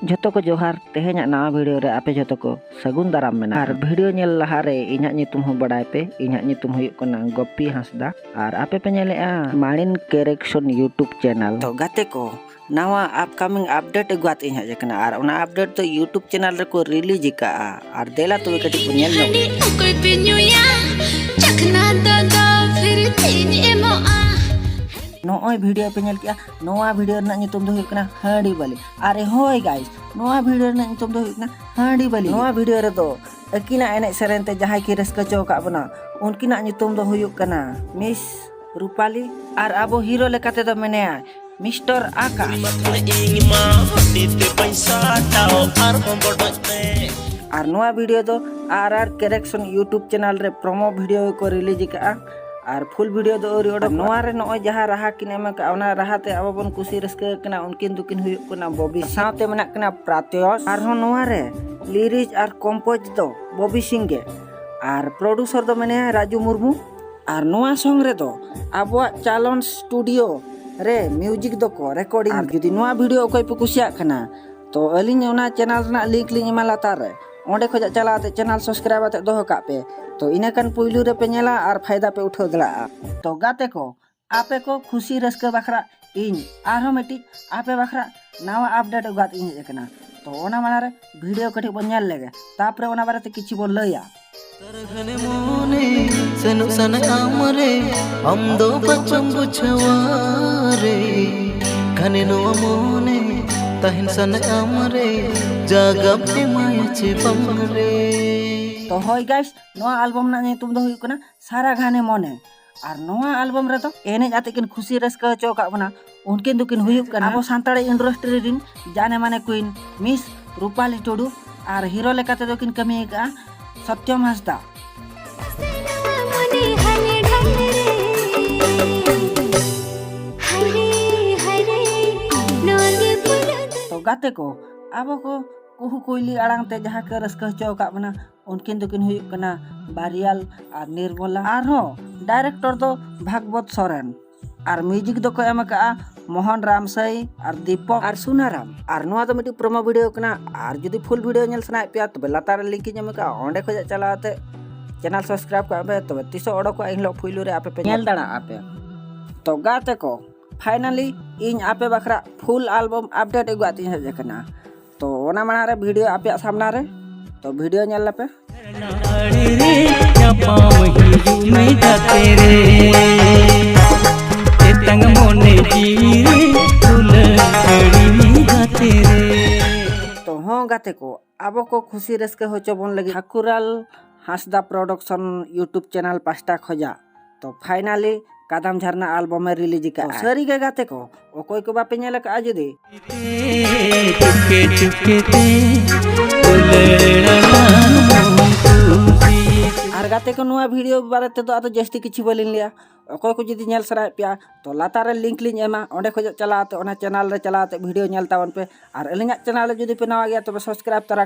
जतो को जोहार तेहें नवा वीडियो रे आपे जतो को सगुन दाराम मेना और वीडियो नेल लहा रे इन्हा नितुम हो बड़ाय पे इन्हा नितुम हुयुक कना गोपी हांसदा और आपे पे नेलेआ माणिन करेक्शन यूट्यूब चैनल तो गाते को नवा अपकमिंग अपडेट अगुआत इन्हा जकना और ओना अपडेट तो यूट्यूब चैनल रे को रिलीज का और देला तो कटी को नेल नोय वीडियो पे नेल किया नोआ वीडियो ना नितुम दो हुयुक कना हांडी बाली अरे होय गाइस नोआ वीडियो ना नितुम दो हुयुक कना हांडी बाली नोआ वीडियो रे दो अकिना एने सेरेंते जहाय की रस्का चौका बना उनकिना नितुम दो हुयुक कना मिस रूपाली और अबो हीरो लेकाते दो मेनेया मिस्टर आकाश और नोआ वीडियो दो आर करेक्शन यूट्यूब चैनल रे प्रोमो वीडियो को रिलीज का और फुल वीडियो दो ओरी ओडो नोआ रे नोय जहां रहा किन एम का ओना राहाते अब बन खुशी रस्के कना उनकिन दुकिन हुयुक कना बॉबी साथे मना कना प्रात्योस और हो नोआ रे लिरिक्स और कंपोज दो बॉबी सिंह के और प्रोड्यूसर दो मने राजू मुर्मू और नोआ सॉन्ग रे दो अबवा चालन स्टूडियो रे म्यूजिक दो को रिकॉर्डिंग जुदी नोआ वीडियो कोई पे कुसिया कना तो अलिन ओना चैनल ना लिंक लिंग एमा लातार रे ओंडे खोजा चलाते चैनल सब्सक्राइब आते दोहो का पे तो इनाकन पुइलू रे पे नेला और फायदा पे उठो दला तो गाते को आपे को खुशी रस्का बखरा इन आरो मेटी आपे बखरा नवा अपडेट गात इन एकना तो ओना माना रे वीडियो कटी बन नेल लेगे तापरे ओना बारे ते किछि बोल लया तरघने मोने सनु सन आमरे हम दो बच्चों बुछवारे घने नो मोने तहिन सन आमरे जागब पे माया चे बमरे तो होय गाइस नोआ एल्बम ना तुम दो हुयुक कना सारा घाने मोने और नोआ एल्बम रे तो एने जाते किन खुशी रस्का चौका बना उनकिन दुकिन हुयुक कना अब सांताड़ी इंडस्ट्री रिन जाने माने क्वीन मिस रूपाली टुडू और हीरो लेकाते दोकिन कमी का सत्यम हांसदा तो गाते को अब को कुहू कोयली आड़ांग ते जहां के रस्का चौका बना उनकिन दुकिन हुयुक कना बारियाल और निर्मला और हो डायरेक्टर दो भागवत सोरेन और म्यूजिक दो को एम का मोहन रामसई और दीपक और सुनाराम और नोआ दो मिटी प्रोमो वीडियो कना और जदी फुल वीडियो नेल सना पे तो लातार लिंक एम का ओंडे खोजा चलाते चैनल सब्सक्राइब का पे तो तिसो ओडो को इन लो फुइलु रे आपे पे नेल दाना आपे तो गाते को फाइनली इन आपे बखरा फुल एल्बम अपडेट एगुआती है जकना तो ओना माना रे वीडियो आपे सामना रे तो वीडियो नेल लपे तो हाँ गाते को अब को खुशी रस्के हो चबन लगी ठाकुराल हांसदा प्रोडक्शन यूट्यूब चैनल पास्टा खोजा तो फाइनली कादम झरना एल्बम में रिलीज का सरी के गाते को कोई को बापे नेल का आज दे और गाते को नोआ वीडियो बारे ते तो आतो जस्ती किछि बोलिन लिया कोई को जदी नेल सराय पिया तो लातार लिंक लिंग एमा ओंडे खोज चलाते ओना चैनल रे चलाते वीडियो नेल तावन पे और अलिंगा चैनल जदी पे नवा गया तो सब्सक्राइब तरा